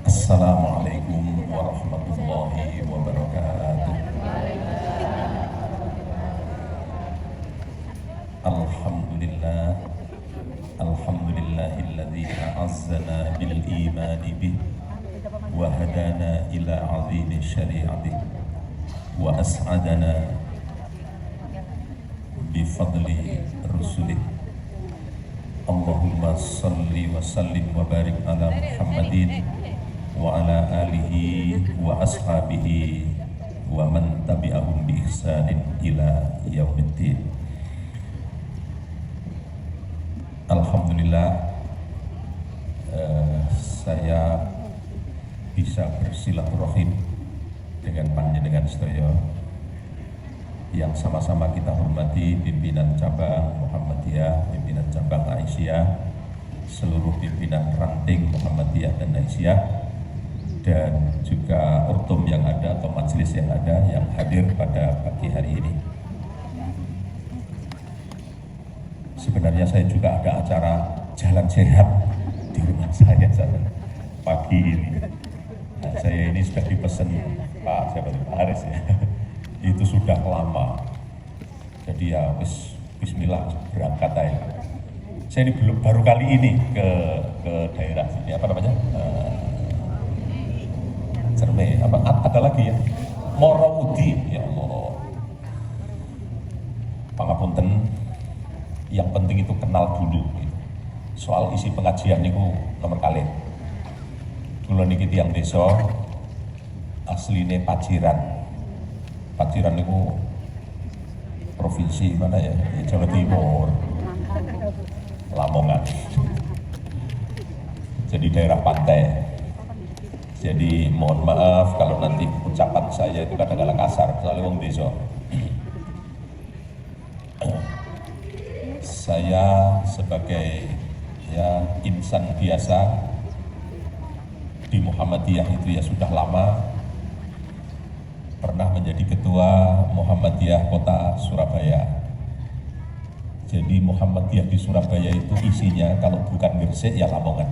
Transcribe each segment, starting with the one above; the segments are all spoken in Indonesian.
Assalamualaikum warahmatullahi wabarakatuh. Alhamdulillah, alhamdulillahilladzi a'azzana bil imani bih wa hadana ila azimi syari'atih wa as'adana bi fadli rusulih. Allahumma salli wa sallim wa barik ala Muhammadin wa ala alihi wa ashabihi wa man tabi'ahum bi ihsanin ila yaumiddin. Alhamdulillah, saya bisa bersilaturahim dengan panjenengan sedaya yang sama-sama kita hormati pimpinan cabang Muhammadiyah, pimpinan cabang Aisyah, seluruh pimpinan ranting Muhammadiyah dan Aisyah, dan juga ortum yang ada atau majelis yang ada yang hadir pada pagi hari ini. Sebenarnya saya juga ada acara jalan sehat di rumah saya pagi ini. Nah, saya ini sudah dipesan Pak Haris ya. Itu sudah lama. Jadi ya bismillah berangkat aja. Saya ini baru kali ini ke daerah sini apa namanya? Cerme apa ada lagi ya? Morowudi ya Allah. Pangapunten, yang penting itu kenal dulu gitu. Soal isi pengajian niku nomor kali. Kula niki tiyang desa asline Paciran. Paciran itu provinsi mana ya? Jawa Timur, Lamongan. Jadi daerah pantai. Jadi mohon maaf kalau nanti ucapan saya itu kadang-kadang kasar, soalnya wong desa. Saya sebagai ya insan biasa di Muhammadiyah itu ya sudah lama. Pernah menjadi ketua Muhammadiyah Kota Surabaya. Jadi Muhammadiyah di Surabaya itu isinya kalau bukan Gresik ya Lamongan.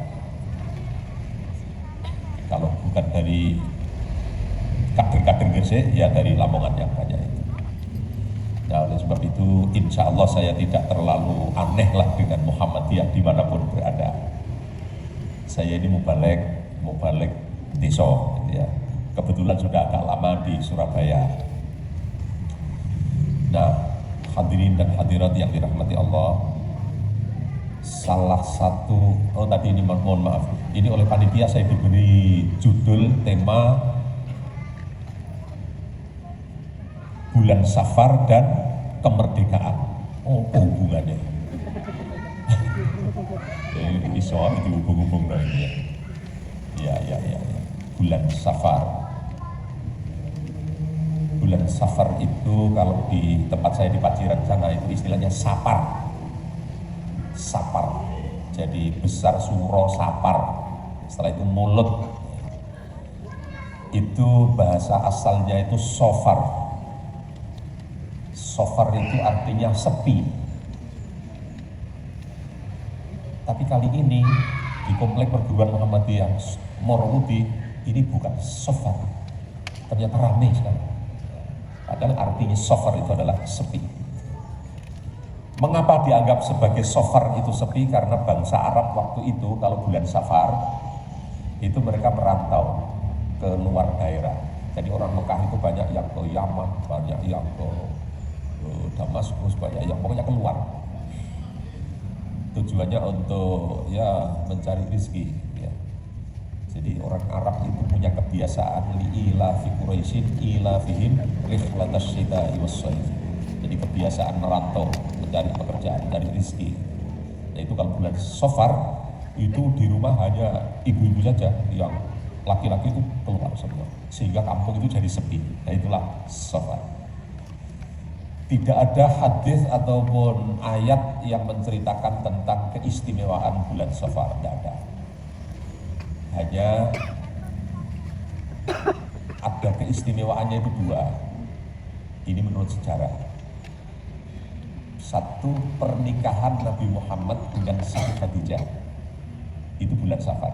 Kalau bukan dari kader-kader Gresik ya dari Lamongan yang banyak itu. Nah oleh sebab itu insya Allah saya tidak terlalu aneh lah dengan Muhammadiyah dimanapun berada. Saya ini mubalik desa gitu ya. Kebetulan sudah agak lama di Surabaya. Nah, hadirin dan hadirat yang dirahmati Allah, salah satu, tadi ini mohon maaf, ini oleh panitia saya diberi judul tema Bulan Safar dan Kemerdekaan. Oh, hubungannya. Ini soal itu hubung-hubung ya. Ya. Bulan Safar. Bulan Safar itu kalau di tempat saya di Paciran sana itu istilahnya sapar. Sapar. Jadi besar suro sapar. Setelah itu mulut. Itu bahasa asalnya itu sofar. Sofar itu artinya sepi. Tapi kali ini di komplek perguruan Muhammadiyah Morowudi ini bukan sofar. Ternyata ramai sekali. Padahal artinya sofar itu adalah sepi. Mengapa dianggap sebagai sofar itu sepi? Karena bangsa Arab waktu itu kalau bulan Safar itu mereka merantau ke luar daerah. Jadi orang Mekah itu banyak yang ke Yaman, banyak yang ke Damaskus, banyak yang pokoknya keluar. Tujuannya untuk ya mencari rezeki. Ya. Jadi orang Arab itu punya kebiasaan ila fi Quraisyin ila fihim rihlatas syita'i was-shayf. Jadi kebiasaan merantau, mencari pekerjaan, mencari rezeki. Nah itu kalau bulan Safar itu di rumah hanya ibu-ibu saja, yang laki-laki itu keluar semua. Sehingga kampung itu jadi sepi. Nah itulah Safar. Tidak ada hadis ataupun ayat yang menceritakan tentang keistimewaan bulan Safar, tidak ada. Hanya ada keistimewaannya itu dua. Ini menurut sejarah. Satu, pernikahan Nabi Muhammad dengan Siti Khadijah. Itu bulan Safar.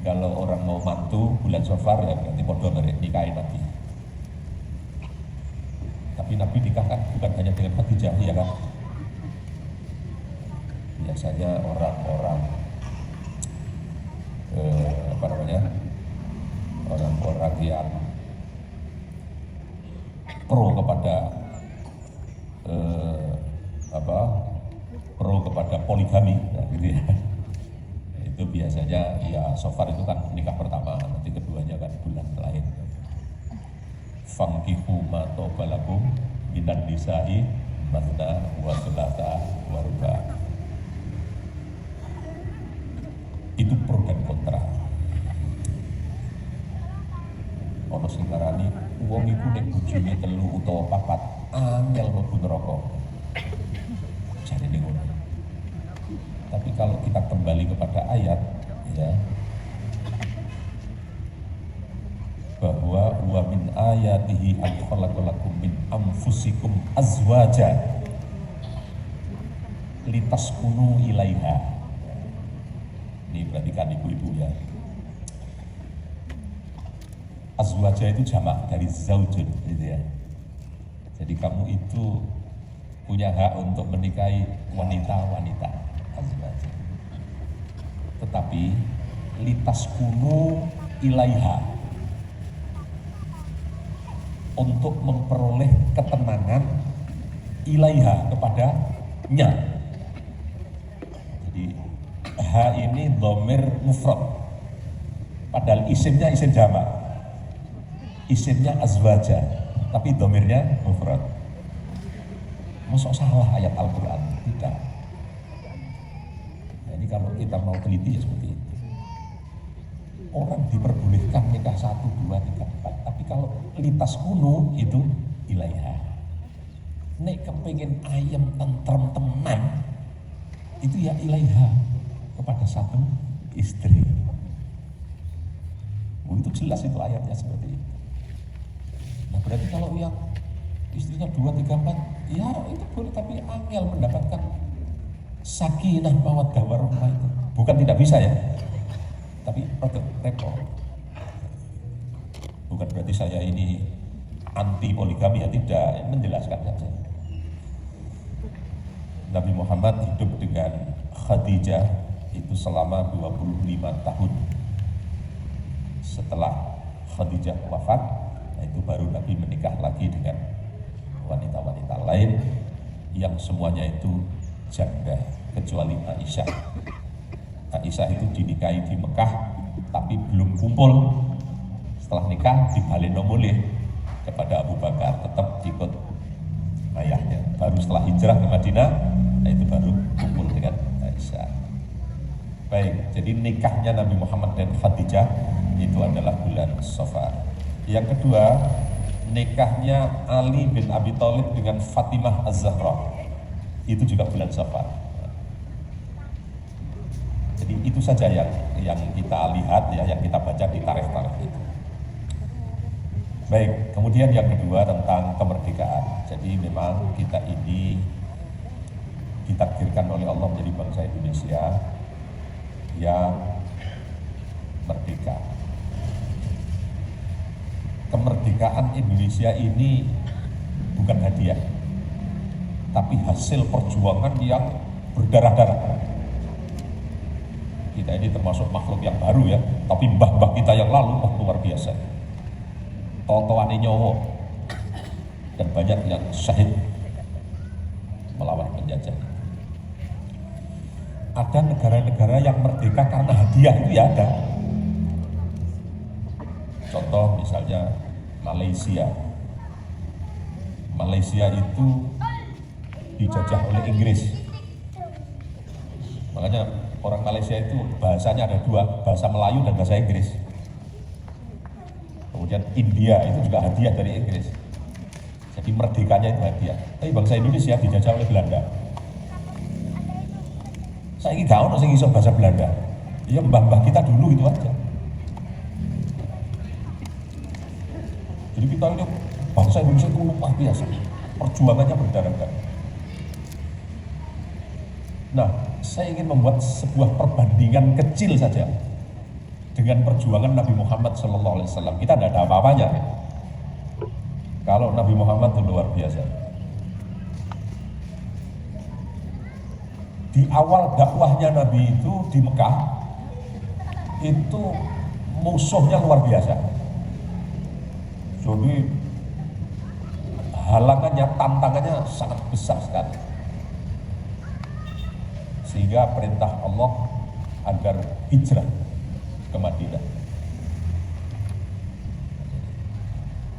kalau orang mau mantu bulan Safar ya berarti podo nikahin Nabi. Tapi Nabi nikah kan bukan hanya dengan Khadijah ya kan. Biasanya orang-orang orang-orang yang pro kepada pro kepada poligami nah, gitu ya. Itu biasanya ya Safar itu kan nikah pertama, nanti keduanya kan bulan lain. Fankihu ma taba lakum minan nisa'i mathna wa thulatha wa ruba'. Itu pro dan kontra. Ono sing ngarani wong iku nek bojone 3 utawa 4 angel mlebu neraka. Jarine ngono. Tapi kalau kita kembali kepada ayat ya bahwa wa min ayatihi an khalaqalakum min anfusikum azwaja litaskunu ilaiha. Ini perhatikan ibu-ibu ya. Azwaja itu jamak dari zaujun gitu ya. Jadi kamu itu punya hak untuk menikahi wanita-wanita azwaja. Tetapi litaskunu ilaiha, untuk memperoleh ketenangan ilaiha kepadanya. Jadi H ini dhamir mufrad, padahal isimnya isim jamak, isimnya azwaja, tapi dhamirnya mufrad. Masuk salah ayat Al-Quran? Tidak. Jadi kalau kita mau teliti ya seperti itu. Orang diperbolehkan nikah 1, 2, 3, 4, tapi kalau litas kuno itu ilaiha. Nek kepengen ayam tentrem teman itu ya ilaiha, kepada satu istri. Itu jelas itu ayatnya seperti itu. Nah berarti kalau yang istrinya 2, 3, 4 ya itu boleh, tapi angel mendapatkan sakinah mawaddah warahmah itu. Bukan tidak bisa ya, tapi repot. Bukan berarti saya ini anti poligami ya, tidak, menjelaskan saja. Nabi Muhammad hidup dengan Khadijah itu selama 25 tahun. Setelah Khadijah wafat, itu baru Nabi menikah lagi dengan wanita-wanita lain yang semuanya itu janda kecuali Aisyah. Aisyah itu dinikahi di Mekah tapi belum kumpul. Setelah nikah dibalik nomoleh kepada Abu Bakar, tetap ikut ayahnya. Baru setelah hijrah ke Madinah, itu baru kumpul dengan Aisyah. Baik, jadi nikahnya Nabi Muhammad dan Khadijah itu adalah bulan Safar. Yang kedua, nikahnya Ali bin Abi Thalib dengan Fatimah Az-Zahra itu juga bulan Safar. Jadi itu saja yang kita lihat ya, yang kita baca di tarikh-tarikh itu. Baik, kemudian yang kedua tentang kemerdekaan. Jadi memang kita ini ditakdirkan oleh Allah menjadi bangsa Indonesia yang merdeka. Kemerdekaan Indonesia ini bukan hadiah, tapi hasil perjuangan yang berdarah-darah. Kita ini termasuk makhluk yang baru ya, tapi mbah-mbah kita yang lalu luar biasa. Totoane nyowo dan banyak yang syahid melawan penjajah. Ada negara-negara yang merdeka karena hadiah, itu ya ada. Contoh misalnya Malaysia. Malaysia itu dijajah oleh Inggris. Makanya orang Malaysia itu bahasanya ada dua, bahasa Melayu dan bahasa Inggris. Kemudian India itu juga hadiah dari Inggris. Jadi merdekanya itu hadiah. Tapi bangsa Indonesia dijajah oleh Belanda. Saya ini gak ono sing iso bahasa Belanda. Ya mbah-mbah kita dulu itu aja. Jadi kita ini bangsa Indonesia itu luar biasa. Perjuangannya berdarah-darah. Nah, saya ingin membuat sebuah perbandingan kecil saja dengan perjuangan Nabi Muhammad SAW. Kita tidak ada apa-apanya. Kalau Nabi Muhammad itu luar biasa. Di awal dakwahnya Nabi itu di Mekah, itu musuhnya luar biasa. Jadi halangannya, tantangannya sangat besar sekali. Sehingga perintah Allah agar hijrah ke Madinah.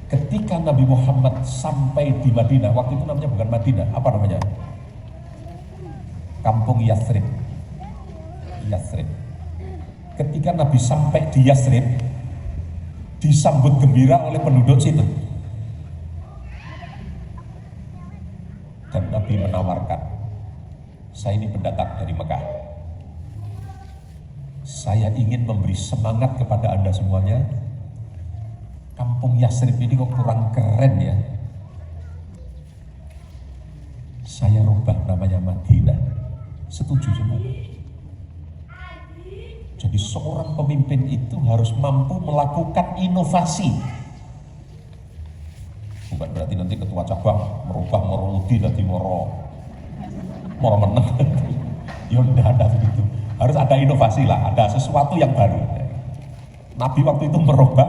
Ketika Nabi Muhammad sampai di Madinah, waktu itu namanya bukan Madinah, apa namanya? Kampung Yathrib. Yathrib. Ketika Nabi sampai di Yathrib, disambut gembira oleh penduduk situ. Dan Nabi menawarkan, saya ini pendatang dari Mekah. Saya ingin memberi semangat kepada Anda semuanya. Kampung Yathrib ini kok kurang keren ya. Saya rubah namanya Madinah. Setuju semua. Jadi seorang pemimpin itu harus mampu melakukan inovasi. Bukan berarti nanti ketua cabang merubah Moroludi nanti moro meneng. Ya udah ada begitu. Harus ada inovasi lah, ada sesuatu yang baru. Nabi waktu itu merubah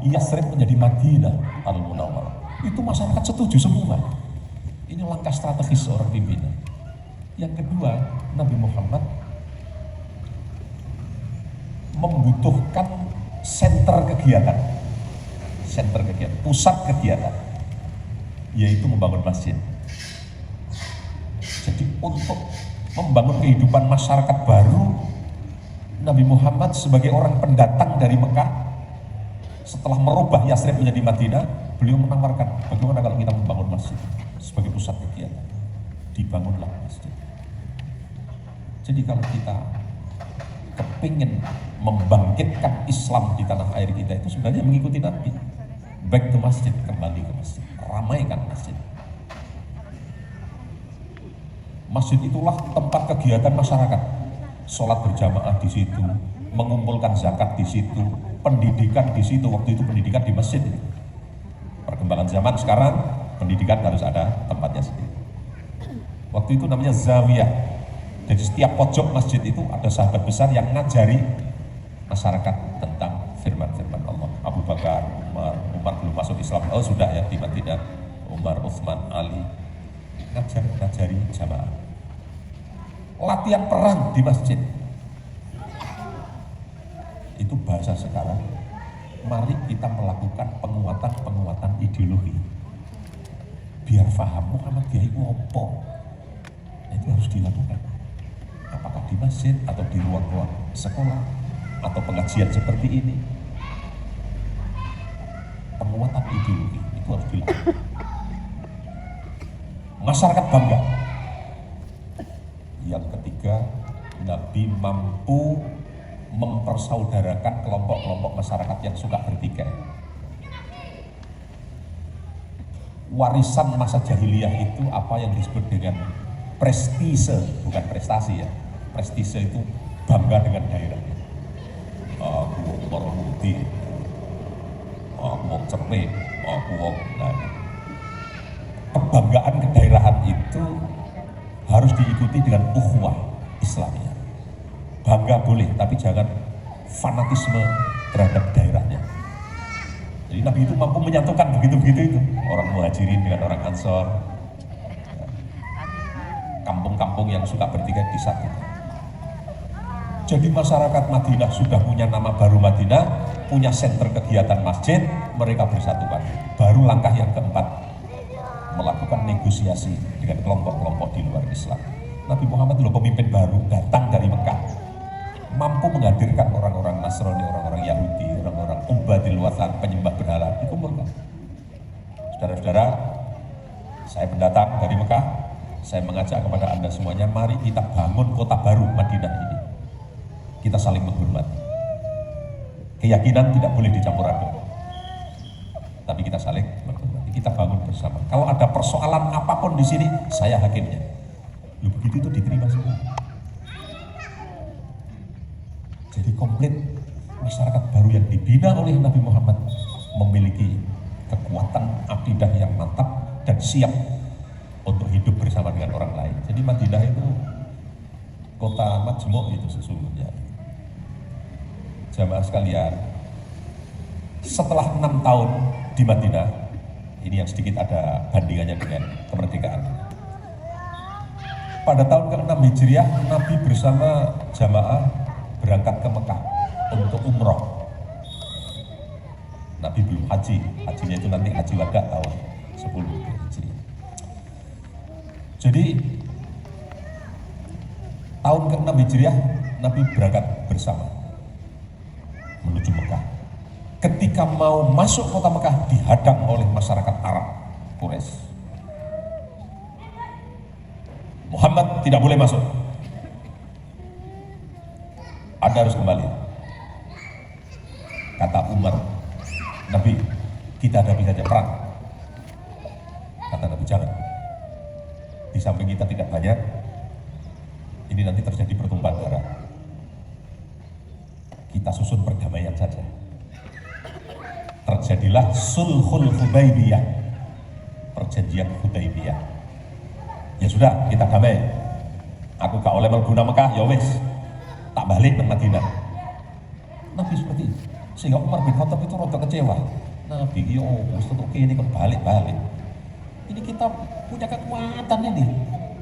Yathrib menjadi Madinah Al-Munawwarah. Itu masyarakat setuju semua. Ini langkah strategis seorang pimpinan. Yang kedua, Nabi Muhammad membutuhkan senter kegiatan, pusat kegiatan, yaitu membangun masjid. Jadi untuk membangun kehidupan masyarakat baru, Nabi Muhammad sebagai orang pendatang dari Mekah, setelah merubah Yathrib menjadi Madinah, beliau menawarkan bagaimana kalau kita membangun masjid sebagai pusat kegiatan. Dibangunlah masjid. Jadi kalau kita kepingin membangkitkan Islam di tanah air kita, itu sebenarnya mengikuti Nabi. Back to masjid, kembali ke masjid, ramaikan masjid. Masjid itulah tempat kegiatan masyarakat. Sholat berjamaah di situ, mengumpulkan zakat di situ, pendidikan di situ. Waktu itu pendidikan di masjid. Perkembangan zaman sekarang, pendidikan harus ada tempatnya sendiri. Waktu itu namanya zawiyah. Jadi setiap pojok masjid itu ada sahabat besar yang ngajari masyarakat tentang firman-firman Allah. Abu Bakar, Umar belum masuk Islam, oh sudah ya di Madinah. Umar, Utsman, Ali ngajari jamaah. Latihan perang di masjid. Itu bahasa sekarang. Mari kita melakukan penguatan ideologi. Biar paham Muhammadiyah itu apa. Nah, itu harus dilakukan. Apakah di masjid atau di ruang-ruang sekolah atau pengajian seperti ini. Penguatan ideologi itu harus dilakukan. Masyarakat bangga. Yang ketiga, Nabi mampu mempersaudarakan kelompok-kelompok masyarakat yang suka bertikai. Warisan masa jahiliyah itu apa yang disebut dengan prestise, bukan prestasi ya. Prestise itu bangga dengan daerah. Aku orang Mudi, aku mau cermin, aku mau kebanggaan kedaerahan itu harus diikuti dengan ukhuwah Islamiyah. Bangga boleh, tapi jangan fanatisme terhadap daerahnya. Jadi Nabi itu mampu menyatukan begitu-begitu itu. Orang Muhajirin dengan orang Ansor. Kampung-kampung yang suka bertikai disatukan. Jadi masyarakat Madinah sudah punya nama baru Madinah, punya senter kegiatan masjid, mereka bersatukan. Baru langkah yang keempat, melakukan negosiasi dengan kelompok-kelompok di luar Islam. Nabi Muhammad itu pemimpin baru, datang dari Mekah, mampu menghadirkan orang-orang Nasrani, orang-orang Yahudi, orang-orang ubadil wathan, penyembah berhala, dikumpulkan. Saudara-saudara, saya pendatang dari Mekah, saya mengajak kepada Anda semuanya, mari kita bangun kota baru Madinah ini. Kita saling menghormati. Keyakinan tidak boleh dicampur aduk. Tapi kita saling menghormati. Kita bangun bersama. Kalau ada persoalan apapun di sini, saya hakimnya. Lu begitu itu diterima semua. Jadi komplit masyarakat baru yang dibina oleh Nabi Muhammad memiliki kekuatan akidah yang mantap dan siap untuk hidup bersama dengan orang lain. Jadi Madinah itu kota majmuk itu sesungguhnya. Jamaah sekalian, setelah 6 tahun di Madinah, ini yang sedikit ada bandingannya dengan kemerdekaan. Pada tahun ke-6 Hijriah, Nabi bersama jamaah berangkat ke Mekah untuk umroh. Nabi belum haji, hajinya itu nanti haji wada tahun 10 Hijriah. Jadi tahun ke-6 Hijriah, Nabi berangkat bersama menuju Mekah. Ketika mau masuk kota Mekah dihadang oleh masyarakat Arab Quraisy. Muhammad tidak boleh masuk. Anda harus kembali. Kata Umar, Nabi, kita hadapi saja perang. Kata Nabi, jangan. Di samping kita tidak banyak, ini nanti terjadi pertumpahan darah. Kita susun perdamaian saja. Terjadilah Sulhul Hudaybiyah, perjanjian Hudaybiyah. Ya sudah, kita damai. Aku gak oleh melguna Mekah, ya wis, tak balik ke Madinah. Nabi seperti itu. Sehingga Umar bin Khattab itu rada kecewa. Nabi, yo, untuk ini kebalik-balik. Ini kita punya kekuatan ini.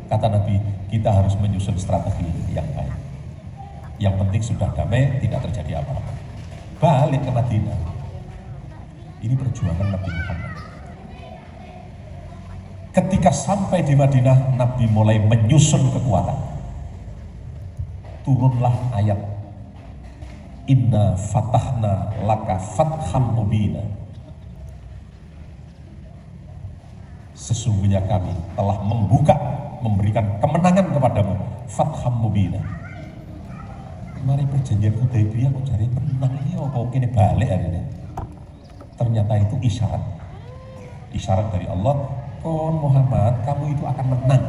Kata Nabi, kita harus menyusun strategi yang baik. Yang penting sudah damai, tidak terjadi apa-apa. Balik ke Madinah. Ini perjuangan Nabi Muhammad. Ketika sampai di Madinah, Nabi mulai menyusun kekuatan. Turunlah ayat Inna fatahna laka fatham mubina. Sesungguhnya kami telah membuka, memberikan kemenangan kepadamu, fatham mubina. Mari perjanjian Hudaybiyah kok cari menang ini, kok kini balik hari ini. Ternyata itu isyarat. Isyarat dari Allah, kon Muhammad, kamu itu akan menang.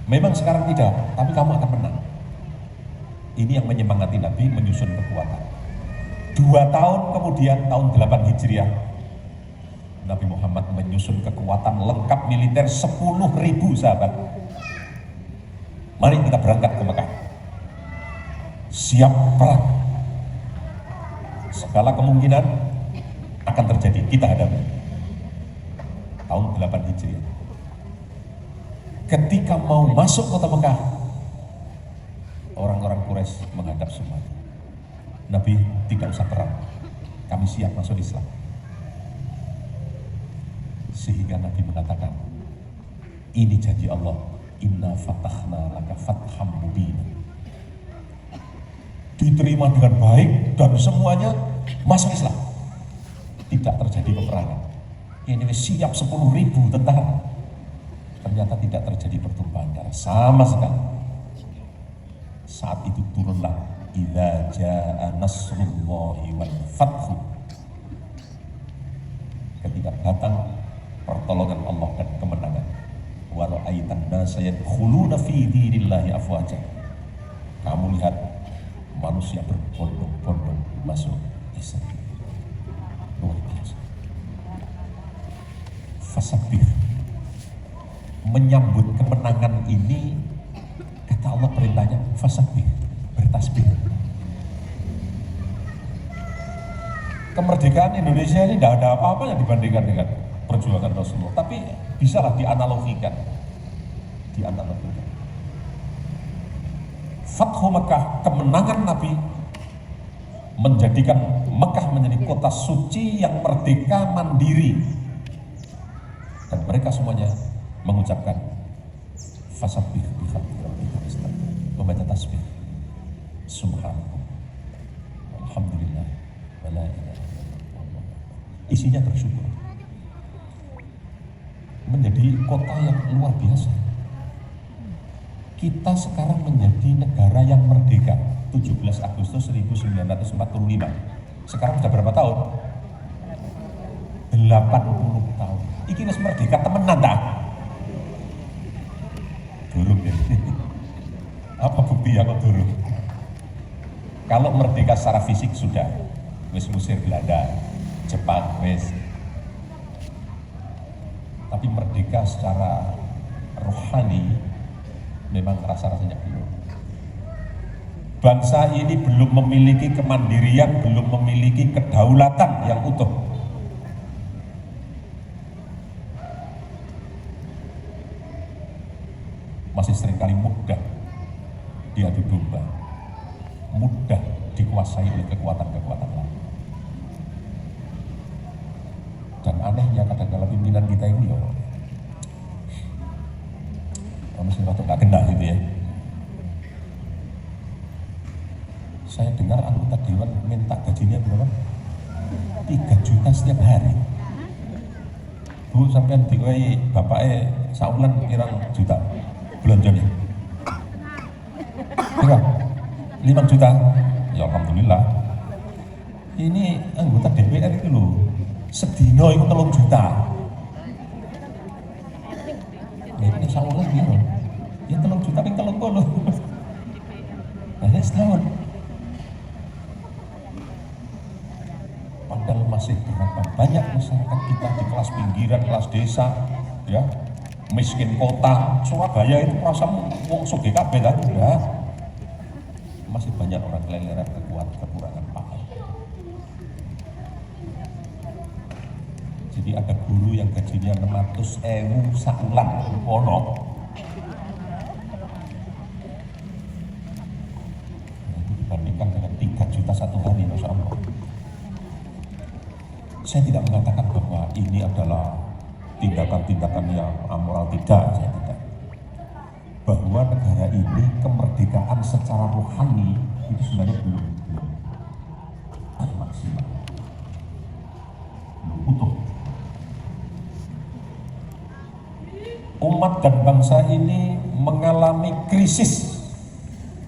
Memang sekarang tidak, tapi kamu akan menang. Ini yang menyemangati Nabi menyusun kekuatan. 2 tahun kemudian, tahun 8 Hijriah, Nabi Muhammad menyusun kekuatan lengkap militer 10.000 sahabat. Mari kita berangkat ke Mekah. Siap perang. Segala kemungkinan akan terjadi, kita hadapi. Tahun 8 Hijriah. Ketika mau masuk kota Mekah, orang-orang Quraisy menghadap semua. Nabi, tidak usah perang, kami siap masuk Islam. Sehingga Nabi mengatakan, ini janji Allah, inna fatahna laka fatham mubina. Diterima dengan baik dan semuanya masuk Islam. Tidak terjadi peperangan. Ini siap 10.000 tentara. Ternyata tidak terjadi pertumpahan darah sama sekali. Saat itu turunlah idza jaa nasrullahi wal fathu. Ketika datang pertolongan Allah dan kemenangan. Wa ra'aitan nasa yadkhuluna fi dinillahi afwaja. Kamu lihat manusia berbondong-bondong masuk Islam. Luar biasa. Fasabbih. Menyambut kemenangan ini, kata Allah perintahnya, fasabbih, bertasbih. Kemerdekaan Indonesia ini tidak ada apa-apa yang dibandingkan dengan perjuangan Rasulullah, tapi bisalah dianalogikan. Fathu Mekah, kemenangan Nabi menjadikan Mekah menjadi kota suci yang merdeka, mandiri, dan mereka semuanya mengucapkan fasabbih bihamdi rabbika wastaghfir, membaca tasbih subhanallah alhamdulillah wa la ilaha illallah. Isinya bersyukur. Menjadi kota yang luar biasa. Kita sekarang menjadi negara yang merdeka 17 Agustus 1945. Sekarang sudah berapa tahun? 80 tahun. Iki wis merdeka temenan ta? Durung ya. Apa bukti ya kok durung? Kalau merdeka secara fisik sudah, wis ngusir Belanda, Jepang, wis. Tapi merdeka secara rohani memang rasa-rasanya belum. Bangsa ini belum memiliki kemandirian, belum memiliki kedaulatan yang utuh. Masih seringkali mudah diadu domba, mudah dikuasai oleh kekuatan-kekuatan lain. Dan anehnya kadang-kadang pimpinan kita ini ya, mesti waktu nggak kena gitu ya. Saya dengar anggota dewan minta gajinya berapa? 3 juta setiap hari. Bu sampean diwai bapaknya saulan kirang juta belanja nih. Enggak, 5 juta. Ya alhamdulillah. Ini anggota DPR itu loh, sedino itu 3 juta. Ya ini saulan gitu. Ya 3 juta ping 30. Nah, setahun. Padahal masih berapa banyak masyarakat kita di kelas pinggiran, kelas desa, ya, miskin kota. Surabaya itu merasa wong sugih kabeh kan, udah. Masih banyak orang keleleran kekurangan pakai. Jadi ada guru yang gajinya 600.000 sakulan, ono. Dibandingkan dengan 3 juta satu hari, Masya Allah. Saya tidak mengatakan bahwa ini adalah tindakan-tindakan yang amoral, tidak, saya tidak. Bahwa negara ini kemerdekaan secara rohani itu sebenarnya belum maksimal, belum utuh. Umat dan bangsa ini mengalami krisis.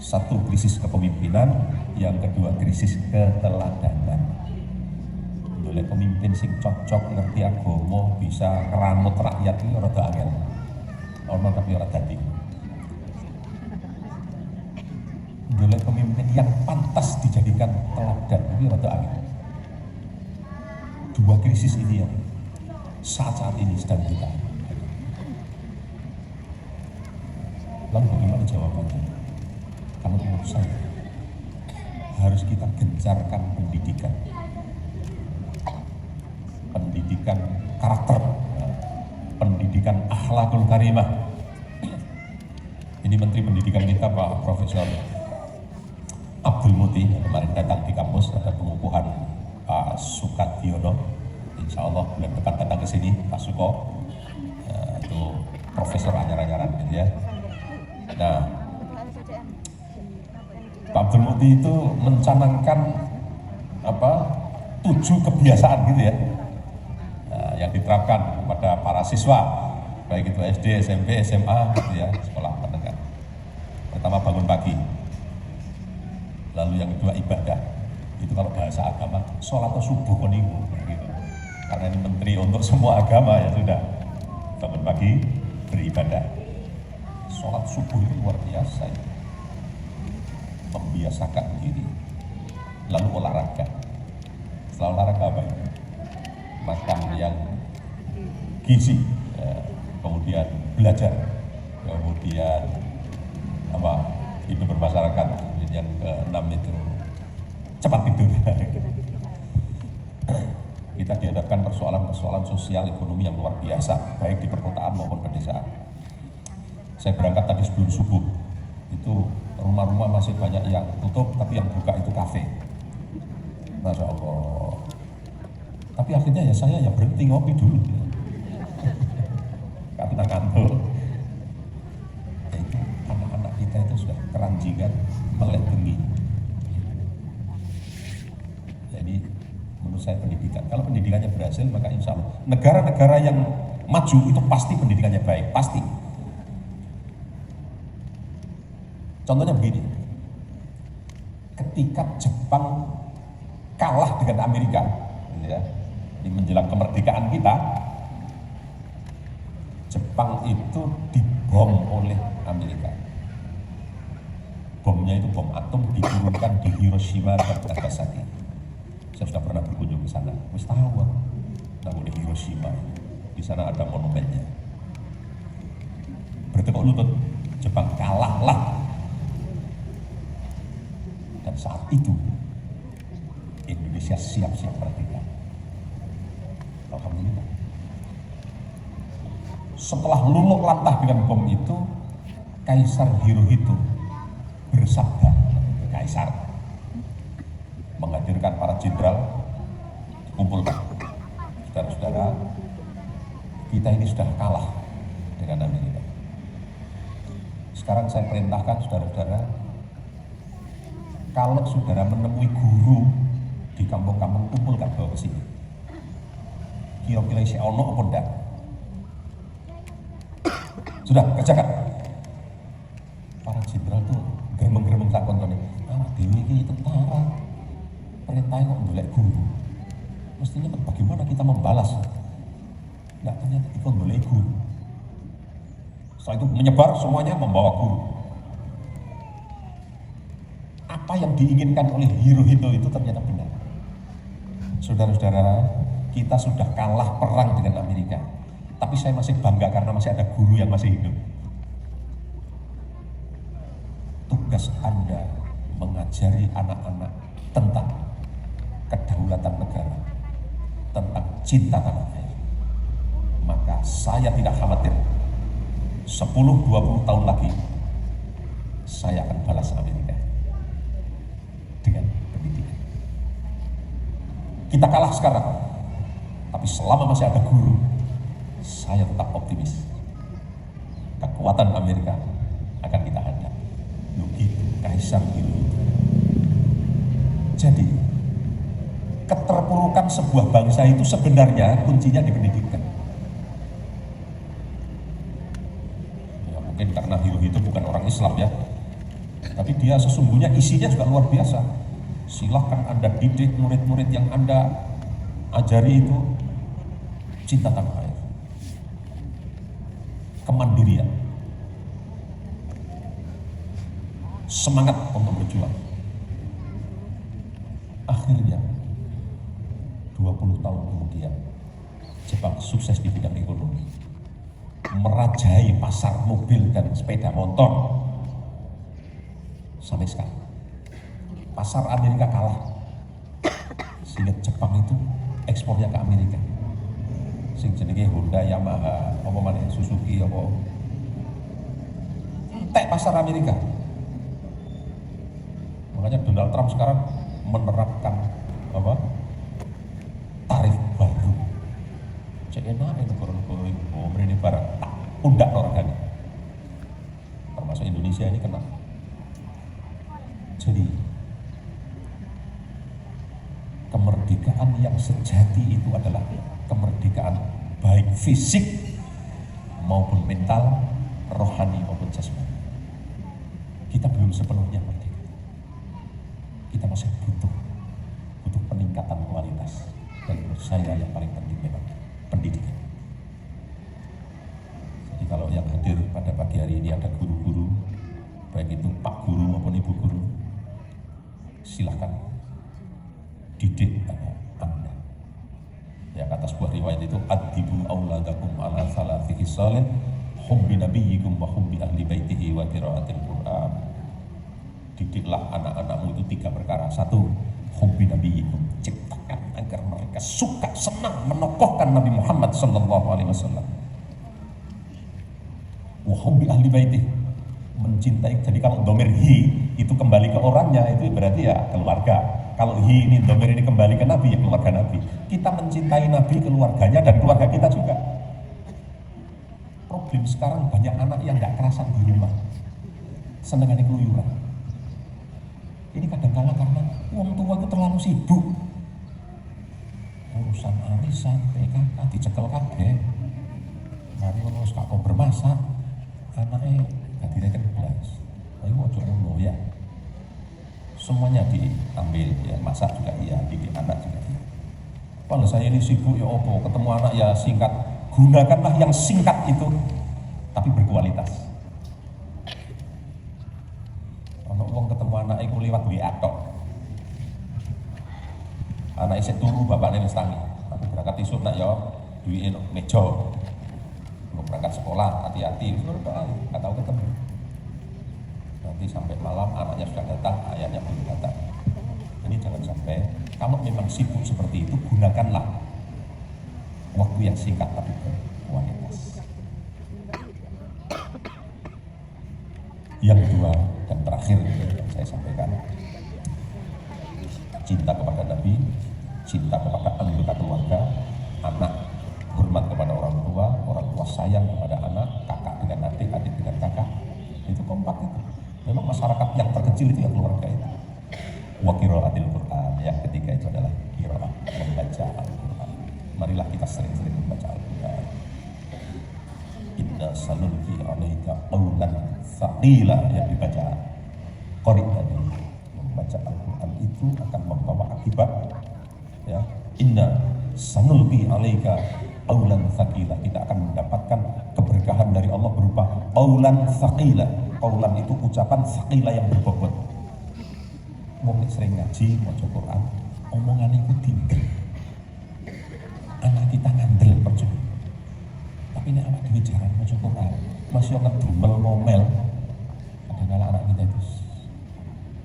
Satu, krisis kepemimpinan, yang kedua krisis keteladanan. Oleh pemimpin sing cocok ngerti agama bisa ngeramut rakyat ini rada angel. Ono tapi ora dadi. Oleh pemimpin yang pantas dijadikan teladan ini rada angel. Dua krisis ini yang saat ini sedang kita. Lalu bagaimana jawabannya? Kalau menurut saya harus kita gencarkan pendidikan. Pendidikan karakter, pendidikan akhlakul karimah. Ini Menteri Pendidikan kita Pak Profesor Abdul Muti yang kemarin datang di kampus, ada pengukuhan Pak Sukadiono. Insya Allah bulan depan datang ke sini Pak Suko, itu profesor anyar-anyaran gitu ya. Nah, Pak Abdul Muti itu mencanangkan 7 kebiasaan gitu ya, yang diterapkan kepada para siswa, baik itu SD, SMP, SMA, gitu ya, sekolah menengah. Pertama bangun pagi, lalu yang kedua ibadah. Itu kalau bahasa agama, sholat atau subuh konimu, gitu. Karena ini menteri untuk semua agama ya sudah. Bangun pagi, beribadah. Sholat subuh itu luar biasa, ya. Membiasakan diri. Lalu olahraga. Setelah olahraga apa itu? Makan yang gizi, ya. Kemudian belajar, kemudian hidup bermasyarakat. Yang ke-6 itu cepat tidur. Kita dihadapkan persoalan-persoalan sosial ekonomi yang luar biasa, baik di perkotaan maupun pedesaan. Saya berangkat tadi sebelum subuh, itu rumah-rumah masih banyak yang tutup, tapi yang buka itu kafe. Masya Allah. Tapi akhirnya ya saya berhenti ngopi dulu. Karena ngantuk. Ya itu anak-anak kita itu sudah keranjingan, melek bengi. Jadi menurut saya pendidikan, kalau pendidikannya berhasil maka insya Allah negara-negara yang maju itu pasti pendidikannya baik, pasti. Contohnya begini, ketika Jepang kalah dengan Amerika, ya, di menjelang kemerdekaan kita, Jepang itu dibom oleh Amerika. bomnya itu bom atom diturunkan di Hiroshima dan Nagasaki. Saya sudah pernah berkunjung ke sana. Wis tahu di Hiroshima. Di sana ada monumennya. Bertekuk lutut, Jepang kalahlah. Dan saat itu Indonesia siap-siap merdeka. Alhamdulillah. Setelah luluh lantah dengan bom itu, Kaisar Hirohito bersabda, Kaisar menghadirkan para jenderal, dikumpulkan, saudara-saudara, kita ini sudah kalah dengan Amerika. Sekarang saya perintahkan saudara-saudara, kalau saudara menemui guru di kampung-kampung, kumpulkan bawa ke sini. Kira-kira isi ono apa enggak? Sudah, kerjakan. Para jenderal tuh gremeng-gremeng takon kene. Anak dewi iki tentara. Perintahnya kok golek guru. Mestinya bagaimana kita membalas? Enggak, ternyata ikut golek guru. Setelah itu menyebar semuanya membawa guru. Apa yang diinginkan oleh Hirohito itu ternyata benar. Saudara-saudara, kita sudah kalah perang dengan Amerika. Tapi saya masih bangga karena masih ada guru yang masih hidup. Tugas Anda mengajari anak-anak tentang kedaulatan negara, tentang cinta tanah air. Maka saya tidak khawatir 10-20 tahun lagi saya akan balas Amerika dengan pendidikan. Kita kalah sekarang, tapi selama masih ada guru, saya tetap optimis. Kekuatan Amerika akan kita hadap. Begitu Kaisar Hirohito. Jadi keterpurukan sebuah bangsa itu sebenarnya kuncinya di pendidikan. Ya, mungkin karena Hirohito bukan orang Islam ya, tapi dia sesungguhnya isinya juga luar biasa. Silahkan Anda didik murid-murid yang Anda ajari itu cinta tanah air, kemandirian, semangat untuk berjuang. Akhirnya 20 tahun kemudian Jepang sukses di bidang ekonomi, merajai pasar mobil dan sepeda motor. Sampai sekarang pasar Amerika kalah, sehingga Jepang itu ekspornya ke Amerika. Sing jenenge Honda, Yamaha, apa maneh Suzuki, apa entek pasar Amerika. Makanya Donald Trump sekarang menerapkan apa? Tarif baru. Cek enak negara-negara itu mrene barang tak pundak regane. Termasuk Indonesia ini kena. Jadi kemerdekaan yang sejati itu adalah kemerdekaan baik fisik maupun mental, rohani maupun jasmani. Kita belum sepenuhnya merdeka. Kita masih butuh peningkatan kualitas. Dan menurut saya yang paling penting memang pendidikan. Jadi kalau yang hadir pada pagi hari ini ada guru-guru, baik itu Pak Guru maupun Ibu Guru, silahkan didik anak Anda. Ya, kata sebuah riwayat itu adibu auladakum ala salati hisalin hubbi nabiyyikum wa hubbi ahli baitihi wa qiraatil Qur'an. Didiklah anak-anakmu itu 3 perkara. 1, hubbi nabiyyikum, ciptakan agar mereka suka, senang menokohkan Nabi Muhammad sallallahu alaihi wasallam. Wa hubbi ahli baitihi, mencintai. Jadi kalau domir hi itu kembali ke orangnya, itu berarti ya keluarga. Kalau hi ini domir ini kembali ke Nabi, ya keluarga Nabi. Kita mencintai Nabi, keluarganya, dan keluarga kita juga. Problem sekarang banyak anak yang gak kerasan di rumah, senengannya keluyuran. Ini kadang-kala karena wong tua itu terlalu sibuk. Urusan arisan, PKK, dicekel kabeh. Mari ngono wis gak bermasak, anaknya gak direken blas. Ayo ojo ngono ya. Semuanya diambil, ya masak juga iya, didik anak juga iya. Kalau saya ini sibuk ya opo, ketemu anak ya singkat. Gunakanlah yang singkat itu, tapi berkualitas. Kalau wong anak iku liwat WA tok. Anak isih turu bapakne wis tangi. Aku berangkat isuk nak ya duwike meja. Mau berangkat sekolah, hati-hati, nggak tahu ketemu. Nanti sampai malam anaknya sudah datang, ayahnya belum datang. Ini jangan sampai, kalau memang sibuk seperti itu, gunakanlah waktu yang singkat tapi berkualitas. Yang kedua dan terakhir yang saya sampaikan, cinta kepada Nabi, cinta kepada anggota keluarga, anak hormat kepada orang tua sayang kepada anak, kakak dengan adik, adik dengan kakak, itu kompak itu. Memang masyarakat yang terkecil itu yang keluarga itu. Wa qiraatil Quran, yang ketiga itu adalah qiraah, membaca Al-Quran. Marilah kita sering-sering membaca Al-Quran. Inna sanulqi 'alaika qawlan tsaqila, yang dibaca qari tadi. Membaca Al-Quran itu akan membawa akibat, ya. Inna sanulqi 'alaika qawlan tsaqila, kita akan mendapatkan keberkahan dari Allah berupa qawlan tsaqila. Qawlan itu ucapan, tsaqila yang berbobot. Wong sering ngaji, maca Quran, omongan itu tinggal. Anak kita ngandel percuma. Tapi ini anak dhewe jarang maca Quran, masih ngedumel ngomel. Kadang-kadang anak kita itu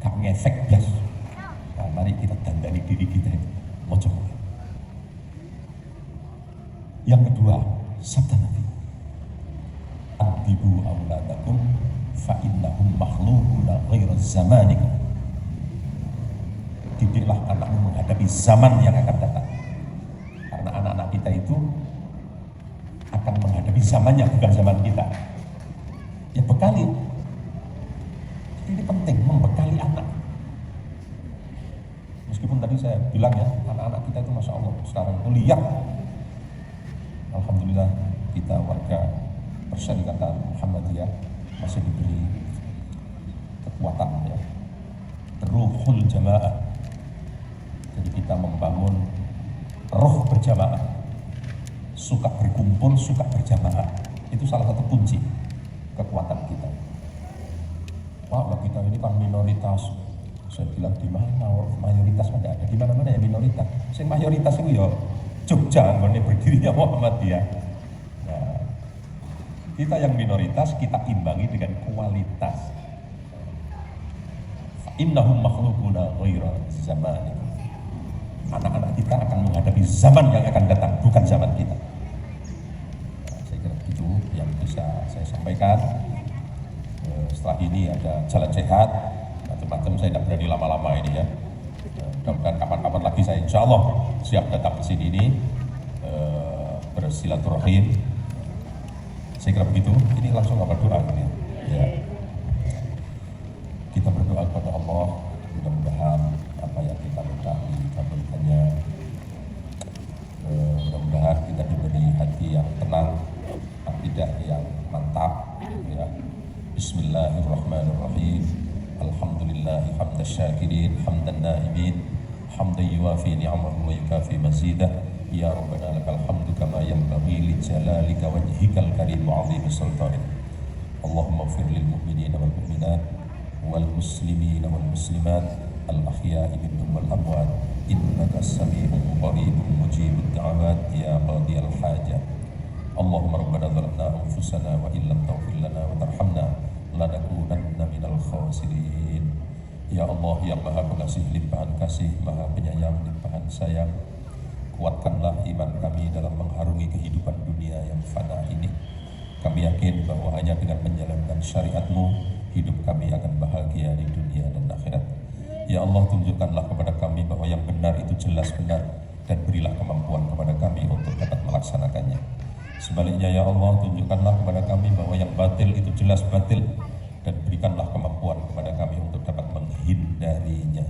gak ngefek blas. Nah, mari kita dandani diri kita itu maca Quran. Yang kedua, sabda Nabi, adibu auladakum fa innahum makhluquna ghairu zamanikum. Didiklah anakmu menghadapi zaman yang akan datang. Karena anak-anak kita itu akan menghadapi zamannya, bukan zaman kita. Ya bekali. Jadi ini penting, membekali anak. Meskipun tadi saya bilang ya, anak-anak kita itu Masya Allah sekarang itu lihat. Alhamdulillah kita warga Persyarikatan Muhammadiyah masih diberi kekuatan, ya. Ruhul jamaah. Jadi kita membangun roh berjamaah, suka berkumpul, suka berjamaah. Itu salah satu kunci kekuatan kita. Wah, kita ini kan minoritas. Saya bilang di mana mayoritas ada? Di mana-mana ya minoritas. Sing mayoritas itu ya Jogja, mana berdirinya Muhammadiyah. Nah, kita yang minoritas kita imbangi dengan kualitas. Innahum makhluquna ghairu zamanikum. Anak-anak kita akan menghadapi zaman yang akan datang, bukan zaman kita. Nah, saya kira itu yang bisa saya sampaikan. Setelah ini ada jalan sehat, macam-macam, saya tidak berani lama-lama ini ya. Mudah-mudahan kapan-kapan lagi saya insya Allah siap datang ke sini ini bersilaturahim. Saya kira begitu. Ini langsung berdoa ini. Ya. Kita berdoa kepada Allah, mudah-mudahan apa yang kita minta dikabulkannya. Mudah-mudahan kita diberi hati yang tenang, akidah yang mantap, ya. Bismillahirrahmanirrahim. Alhamdulillahi hamdan syakirin, hamdan na'imin, hamdan yuwafi ni'amahu wa yukafi mazidah. Ya Rabbana lakal hamdu kama yanbaghi li jalalika wajhikal karim wa 'azimi sultanik. Allahumma ighfir lil mu'minina wal mu'minat wal muslimina wal muslimat al ahya'i minhum wal amwat innaka sami'un qaribun mujibud da'awat ya qadiyal hajat. Allahumma rabbana zalamna anfusana wa illam taghfir lana wa tarhamna lanakunanna minal khasirin. Ya Allah yang maha pengasih limpahan kasih, maha penyayang limpahan sayang, kuatkanlah iman kami dalam mengharungi kehidupan dunia yang fana ini. Kami yakin bahwa hanya dengan menjalankan syariat-Mu, hidup kami akan bahagia di dunia dan akhirat. Ya Allah, tunjukkanlah kepada kami bahwa yang benar itu jelas benar, dan berilah kemampuan kepada kami untuk dapat melaksanakannya. Sebaliknya ya Allah, tunjukkanlah kepada kami bahwa yang batil itu jelas batil, dan berikanlah kemampuan kepada kami untuk dapat menghindarinya.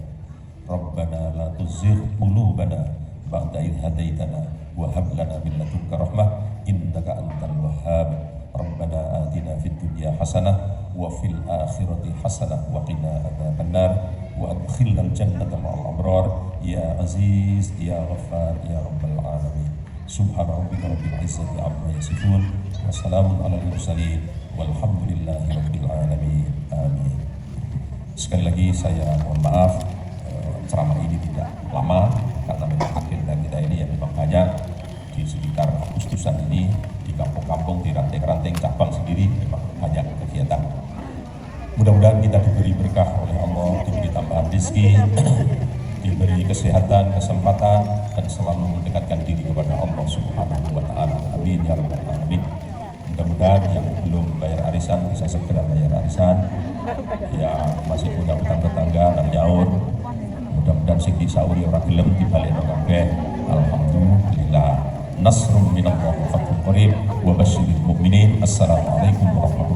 Rabbana la tuzigh qulubana ba'da idh hadaitana wa hab lana min ladunka rahmah innaka antal wahhab. Rabbana atina fid dunya hasanah wa fil akhirati hasanah wa qina adzabannar wa adkhilnal jannata ma'al abrar ya aziz ya ghaffar ya rabbal alamin. Subhana rabbika rabbil izzati amma yasifun wa salamun alal mursalin walhamdulillahi rabbil alamin. Amin. Sekali lagi saya mohon maaf, ceramah ini tidak lama karena memang agenda kita ini yang memang banyak di sekitar Agustusan ini, di kampung-kampung, di ranting-ranting cabang sendiri memang banyak kegiatan. Mudah-mudahan kita diberi berkah oleh Allah, diberi tambahan rezeki, diberi kesehatan, kesempatan, dan selalu mendekatkan diri kepada Allah Subhanahu wa Ta'ala. Amin ya rabbal alamin. Mudah-mudahan yang belum bayar arisan bisa segera bayar arisan. Ya masih punya utang tetangga dan nyaur. Mudah-mudahan sing disauri ora gelem dibalik kabeh. Alhamdulillah. Nasrun minallah wa fathun qarib wa basyiril mu'minin. Assalamualaikum warahmatullahi wabarakatuh.